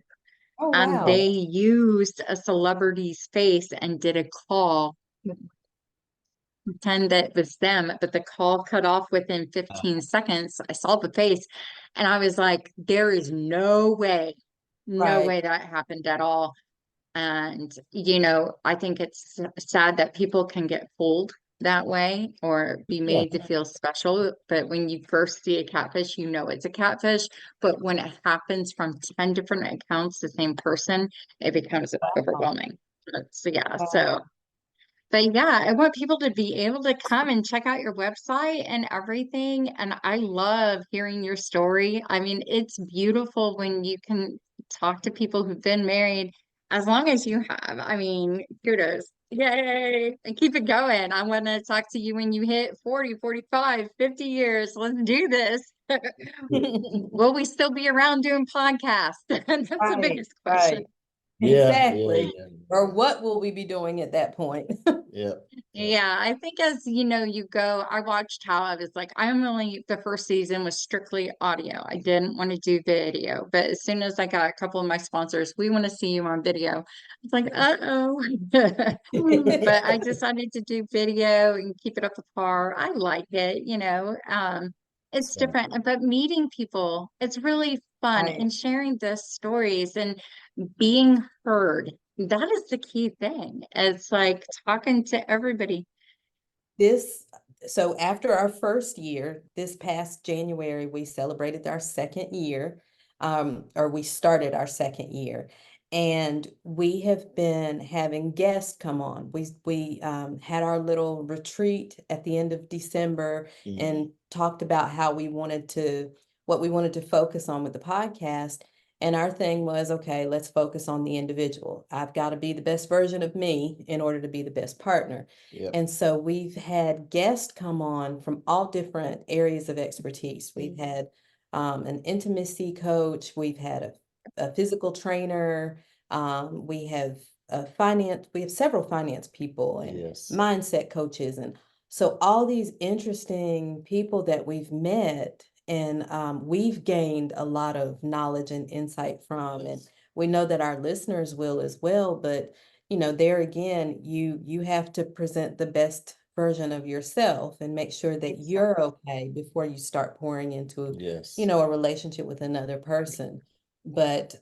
S2: Oh,
S1: And
S2: wow.
S1: they used a celebrity's face and did a call pretend that it was them, but the call cut off within 15 seconds. I saw the face and I was like, there is no
S2: Right.
S1: way that happened at all. And, I think it's sad that people can get fooled that way or be
S3: Yeah.
S1: made to feel special. But when you first see a catfish, it's a catfish. But when it happens from 10 different accounts, the same person, it becomes
S2: Wow.
S1: overwhelming. So, yeah.
S2: Wow.
S1: But yeah, I want people to be able to come and check out your website and everything. And I love hearing your story. I mean, it's beautiful when you can talk to people who've been married as long as you have. I mean, kudos. Yay. And keep it going. I want to talk to you when you hit 40, 45, 50 years. Let's do this. Will we still be around doing podcasts? That's the
S2: Right.
S1: biggest question.
S2: Right.
S3: Yeah, yeah,
S2: Exactly.
S3: yeah,
S2: Or what will we be doing at that point?
S3: yeah, yeah.
S1: Yeah, I think as you go, I watched how I was like, I'm only the first season was strictly audio. I didn't want to do video, but as soon as I got a couple of my sponsors, we want to see you on video. It's like, uh-oh. But I decided to do video and keep it up to par. I like it. It's
S3: So,
S1: different, but meeting people, it's really fun
S2: Right.
S1: and sharing the stories and being heard. That is the key thing. It's like talking to everybody.
S2: This, so after our first year, this past January, we celebrated our second year. or we started our second year. And we have been having guests come on. We had our little retreat at the end of December and talked about what we wanted to focus on with the podcast. And our thing was, okay, let's focus on the individual. I've got to be the best version of me in order to be the best partner.
S3: Yep.
S2: And so we've had guests come on from all different areas of expertise. We've had an intimacy coach, we've had a physical trainer, we have several finance people and
S3: Yes.
S2: mindset coaches. And so all these interesting people that we've met and we've gained a lot of knowledge and insight from, and we know that our listeners will as well. But there again, you have to present the best version of yourself and make sure that you're okay before you start pouring into
S3: Yes.
S2: a relationship with another person. But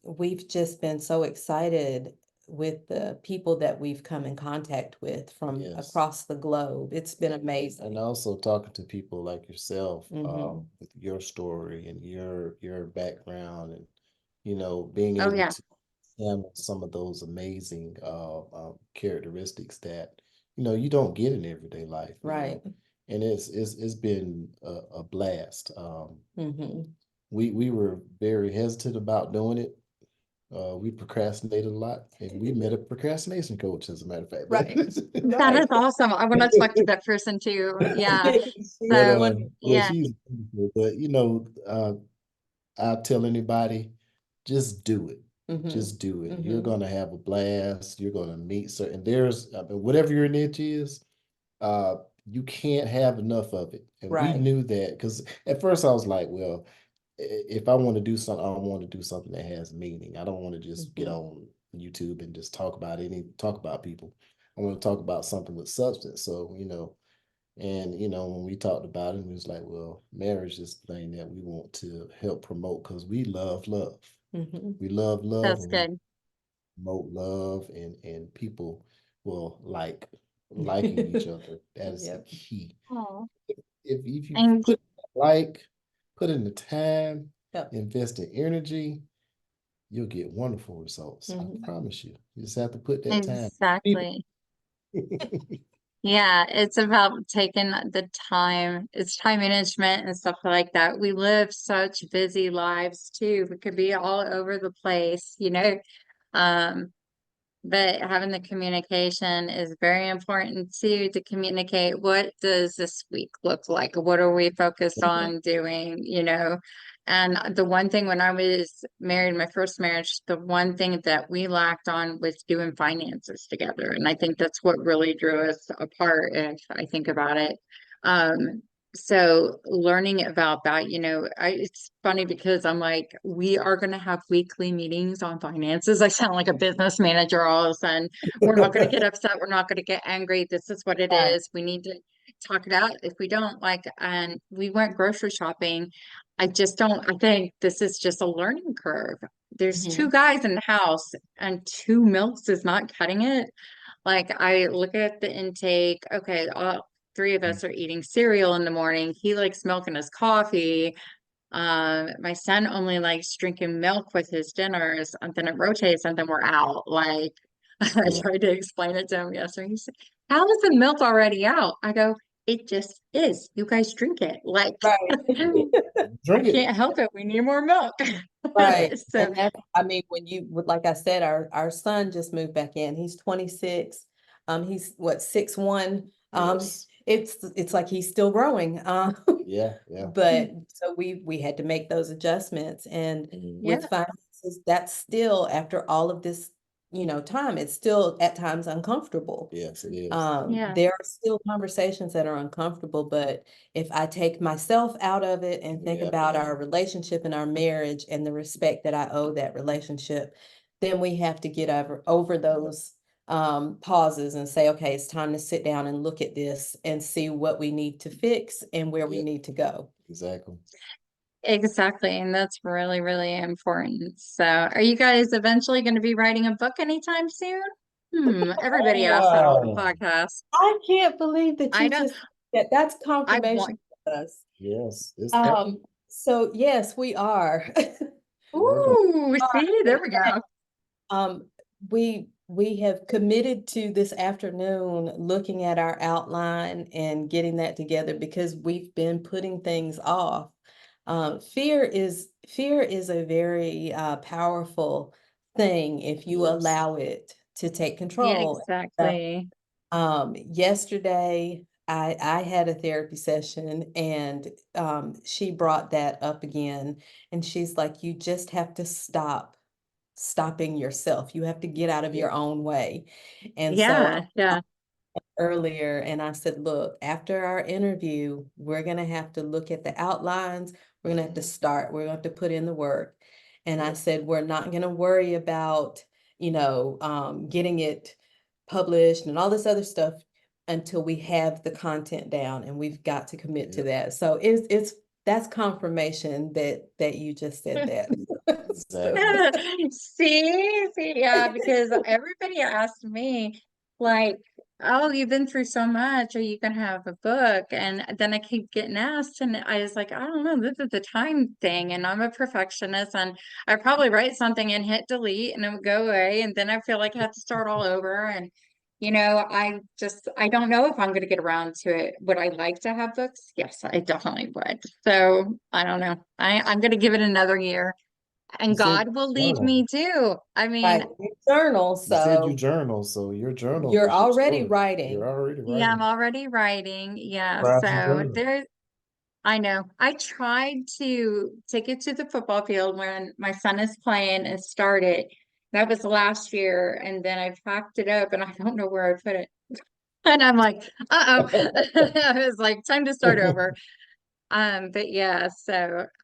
S2: we've just been so excited with the people that we've come in contact with from across the globe. It's been amazing.
S3: And also talking to people like yourself,
S2: Mhm.
S3: with your story and your background, and being
S1: Oh
S3: able
S1: yeah.
S3: to handle some of those amazing characteristics that you don't get in everyday life.
S2: Right.
S3: And it's been a blast.
S2: Mhm.
S3: We were very hesitant about doing it. We procrastinated a lot, and we met a procrastination coach, as a matter of fact.
S2: Right.
S1: That is awesome. I want to talk to that person too. Yeah.
S2: She's
S3: But
S1: So
S2: wonderful.
S3: yeah,
S1: yeah.
S3: she's wonderful. But I tell anybody, just do it.
S2: Mhm.
S3: Just do it. You're
S2: Mhm.
S3: gonna have a blast. You're gonna meet certain. Whatever your niche is, uh, you can't have enough of it. And we
S2: Right.
S3: knew that, because at first I was like, well, if I want to do something, I want to do something that has meaning. I don't want to just get
S2: Mhm.
S3: on YouTube and just talk about people. I want to talk about something with substance. So, and when we talked about it, we was like, well, marriage is the thing that we want to help promote, because we love love.
S2: Mhm.
S3: We love love,
S1: That's
S3: and we
S1: good.
S3: promote love, and people will liking each other. That is the
S2: Yep.
S3: key.
S1: Oh.
S3: If you
S1: And
S3: put in the time,
S2: Yep.
S3: invest in energy, you'll get wonderful results.
S2: Mhm.
S3: I promise you. You just have to put that time.
S1: exactly. Yeah, it's about taking the time. It's time management and stuff like that. We live such busy lives too. We could be all over the place. Um, but having the communication is very important too, to communicate what does this week look like? What are we focused on doing? And the one thing when I was married, my first marriage, the one thing that we lacked on was doing finances together. And I think that's what really drew us apart, if I think about it. Um, so learning about that, it's funny because I'm like, we are going to have weekly meetings on finances. I sound like a business manager all of a sudden. We're not going to get upset. We're not going to get angry. This is what it
S2: Right.
S1: is. We need to talk it out. If we don't like, and we went grocery shopping, I think this is just a learning curve. There's two
S2: Mhm.
S1: guys in the house and two milks is not cutting it. Like I look at the intake, okay, all three of us are eating cereal in the morning. He likes milk in his coffee. My son only likes drinking milk with his dinners, and then it rotates, and then we're out. Like I
S3: Yeah.
S1: tried to explain it to him yesterday. He said, "How is the milk already out?" I go, "It just is. You guys drink it. Like
S2: Right.
S1: I
S3: Drink it.
S1: can't help it. We need more milk."
S2: Right.
S1: So
S2: And like I said, our son just moved back in. He's 26. He's what, 6'1".
S3: Yes.
S2: It's like he's still growing.
S3: Yeah. Yeah.
S2: But so we had to make those adjustments. And
S1: yeah,
S2: with finances, that's still, after all of this, time, it's still at times uncomfortable.
S3: Yes, it is.
S1: yeah,
S2: There are still conversations that are uncomfortable, but if I take myself out of it and think
S3: Yeah.
S2: about our relationship and our marriage and the respect that I owe that relationship, then we have to get over those pauses and say, okay, it's time to sit down and look at this and see what we need to fix and where we
S3: Yeah.
S2: need to go.
S3: Exactly.
S1: exactly. And that's really, really important. So, are you guys eventually going to be writing a book anytime soon? Everybody asks that on the
S3: Wow.
S1: podcast.
S2: I can't believe that
S1: I
S2: you
S1: don't,
S2: that's
S1: I
S2: confirmation
S1: want,
S2: for us.
S3: Yes. It's
S2: Um, So yes, we are.
S3: Word on.
S1: Ooh, see, there we go.
S2: Um, we have committed to this afternoon looking at our outline and getting that together because we've been putting things off. Fear is a very powerful thing if you
S3: Yes.
S2: allow it to take
S1: Yeah,
S2: control.
S1: exactly.
S2: Yesterday I had a therapy session and she brought that up again and she's like, you just have to stop stopping yourself. You have to get out of
S3: Yeah.
S2: your own way. And so
S1: Yeah, yeah.
S2: earlier and I said, look, after our interview, we're going to have to look at the outlines. We're going to have to start. We're going to have to put in the work. And I said, we're not going to worry about, getting it published and all this other stuff until we have the content down and we've got to commit to
S3: Yep.
S2: that. So it's that's confirmation that you just said that. So,
S3: Exactly.
S1: See, yeah, because everybody asked me, like, oh, you've been through so much, are you gonna have a book? And then I keep getting asked, and I was like, I don't know, this is the time thing, and I'm a perfectionist, and I probably write something and hit delete, and it would go away, and then I feel like I have to start all over, and I don't know if I'm gonna get around to it. Would I like to have books? Yes, I definitely would. So I don't know. I'm gonna give it another year.
S3: You
S1: And
S3: said
S1: God will lead
S3: journal.
S1: me too. I mean,
S2: right, you journal,
S3: You said you
S2: so
S3: journal, so your journal
S2: you're
S3: is your
S2: already
S3: story. You're
S2: writing.
S3: already
S1: yeah, I'm
S3: writing.
S1: already writing. Yeah,
S3: Proud you
S1: so
S3: journal.
S1: I know. I tried to take it to the football field when my son is playing and started. That was last year, and then I packed it up and I don't know where I put it. And I'm like, uh-oh. I was like, time to start over. But yeah,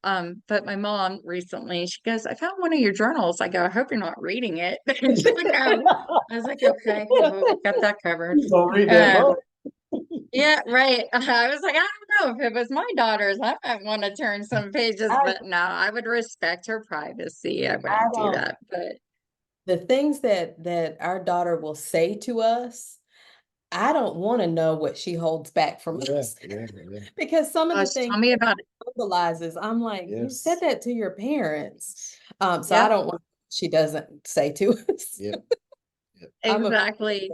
S1: but my mom recently, she goes, I found one of your journals. I go, I hope you're not reading it. And she's like, no. I was like, okay, well, got that covered.
S3: Please don't read that
S1: Um,
S3: book.
S1: yeah, right. I was like, I don't know if it was my daughter's, I might want to turn some pages,
S2: I,
S1: but no, I would respect her privacy. I
S2: I
S1: wouldn't do
S2: don't,
S1: that. But
S2: the things that our daughter will say to us, I don't want to know what she holds back from
S3: Yeah,
S2: us.
S3: yeah, yeah.
S2: Because some of the
S1: gosh,
S2: things
S1: tell me about it.
S2: verbalizes, I'm like, you said
S3: Yes.
S2: that to your parents. So I
S1: Yep,
S2: don't want she doesn't say to us.
S3: Yep. Yep.
S2: I'm a
S1: exactly.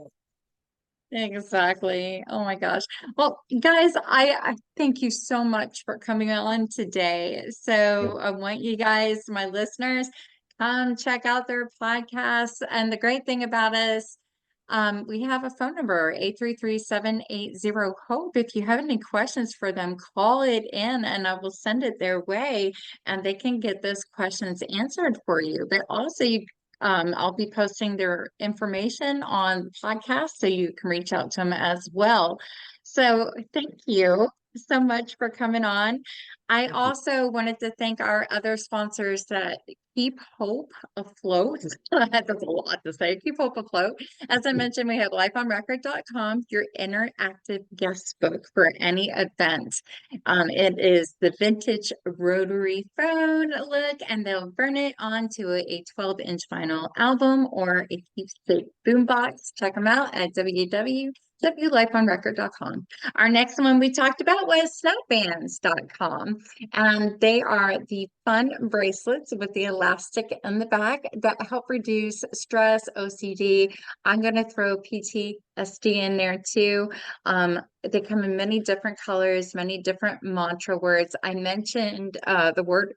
S1: Exactly. Oh my gosh. Well, guys, I thank you so much for coming on today.
S3: Yeah.
S1: So I want you guys, my listeners, come check out their podcasts. And the great thing about us, we have a phone number, 833-780-HOPE. If you have any questions for them, call it in and I will send it their way and they can get those questions answered for you. But also I'll be posting their information on the podcast so you can reach out to them as well. So thank you so much for coming on. I
S3: Thank you.
S1: also wanted to thank our other sponsors that keep hope afloat. That's a lot to say. Keep hope afloat. As I mentioned, we have lifeonrecord.com, your interactive guest book for any event. It is the vintage rotary phone look, and they'll burn it onto a 12-inch vinyl album or a keepsake boombox. Check them out at www.lifeonrecord.com. Our next one we talked about was snapbands.com, and they are the fun bracelets with the elastic in the back that help reduce stress, OCD. I'm going to throw PTSD in there too. They come in many different colors, many different mantra words. I mentioned the word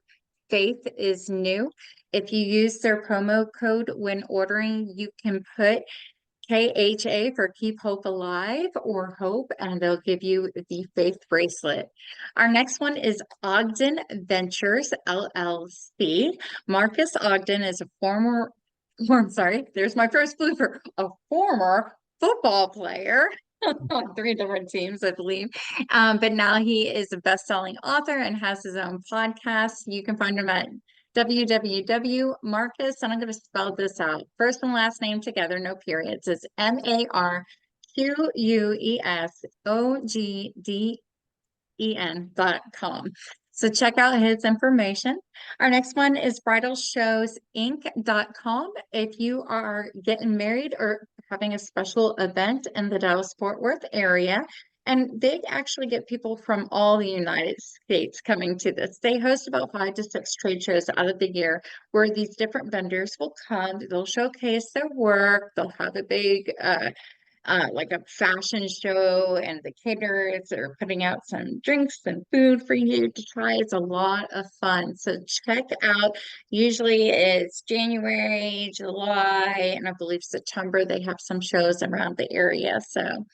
S1: faith is new. If you use their promo code when ordering, you can put KHA for Keep Hope Alive or Hope, and they'll give you the faith bracelet. Our next one is Ogden Ventures LLC. Marcus Ogden is I'm sorry, there's my first blooper, a former football player on 3 different teams, I believe. But now he is a best-selling author and has his own podcast. You can find him at www.marcus, and I'm going to spell this out. First and last name together, no periods. It's MarquusOgden.com. So check out his information. Our next one is bridalshowsinc.com. If you are getting married or having a special event in the Dallas-Fort Worth area And they actually get people from all the United States coming to this. They host about 5 to 6 trade shows out of the year where these different vendors will come, they'll showcase their work, they'll have a big like a fashion show, and the caterers are putting out some drinks and food for you to try. It's a lot of fun. So check out, usually it's January, July, and I believe September, they have some shows around the area. So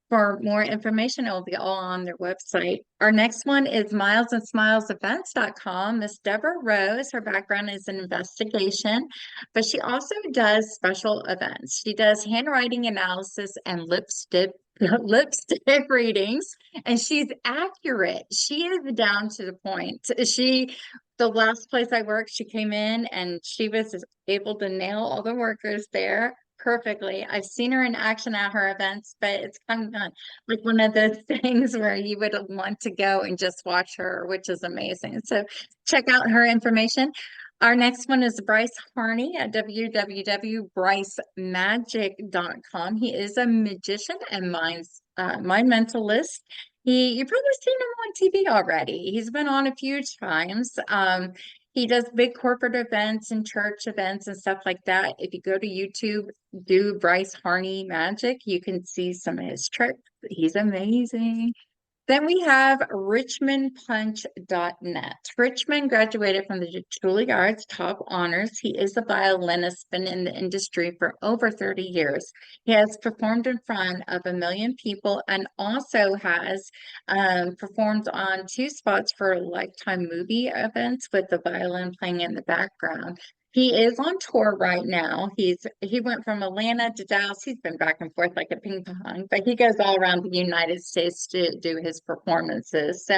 S1: for more information, it will be all on their website. Our next one is milesandSmilesEvents.com. Miss Deborah Rose, her background is in investigation, but she also does special events. She does handwriting analysis and lipstick lipstick readings, and she's accurate. She is down to the point. The last place I worked, she came in and she was able to nail all the workers there perfectly. I've seen her in action at her events, but it's kind of not like one of those things where you would want to go and just watch her, which is amazing. So check out her information. Our next one is Bryce Harney at www.brycemagic.com. He is a magician and mind mentalist. You've probably seen him on TV already. He's been on a few times. He does big corporate events and church events and stuff like that. If you go to YouTube, do Bryce Harney Magic, you can see some of his tricks. He's amazing. Then we have richmondpunch.net. Richmond graduated from the Juilliard's top honors. He is a violinist, been in the industry for over 30 years. He has performed in front of 1 million people and also has performed on 2 spots for Lifetime movie events with the violin playing in the background. He is on tour right now. He went from Atlanta to Dallas. He's been back and forth like a ping pong, but he goes all around the United States to do his performances. So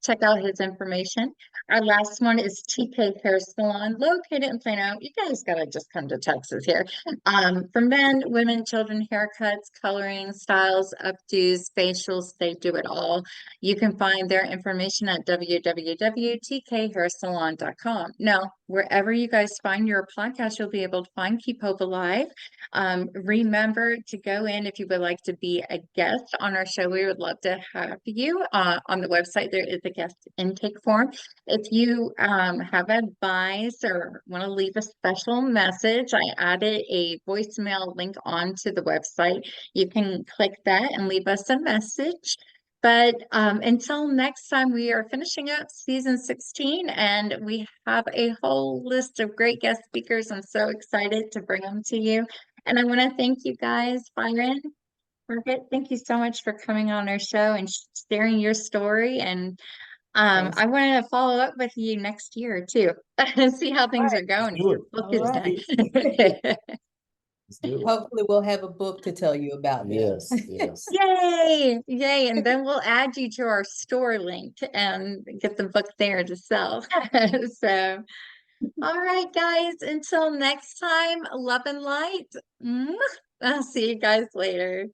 S1: check out his information. Our last one is TK Hair Salon, located in Plano. You guys gotta just come to Texas here. For men, women, children, haircuts, coloring, styles, updos, facials, they do it all. You can find their information at www.tkhairsalon.com. Now, wherever you guys find your podcast, you'll be able to find Keep Hope Alive. Remember to go in if you would like to be a guest on our show. We would love to have you. On the website, there is a guest intake form. If you have advice or want to leave a special message, I added a voicemail link onto the website. You can click that and leave us a message. But until next time, we are finishing up season 16, and we have a whole list of great guest speakers. I'm so excited to bring them to you. And I want to thank you guys, Byron, Margaret. Thank you so much for coming on our show and sharing your story. And
S2: Thanks.
S1: I want to follow up with you next year too, and see how things are going.
S3: do
S1: Your
S3: it.
S1: book
S2: All
S1: is
S2: right.
S1: done.
S3: Let's do it.
S2: Hopefully we'll have a book to tell you about them.
S3: Yes, yes.
S1: Yay! Yay! And then we'll add you to our store link and get the book there to sell. So, all right, guys, until next time, love and light. I'll see you guys later.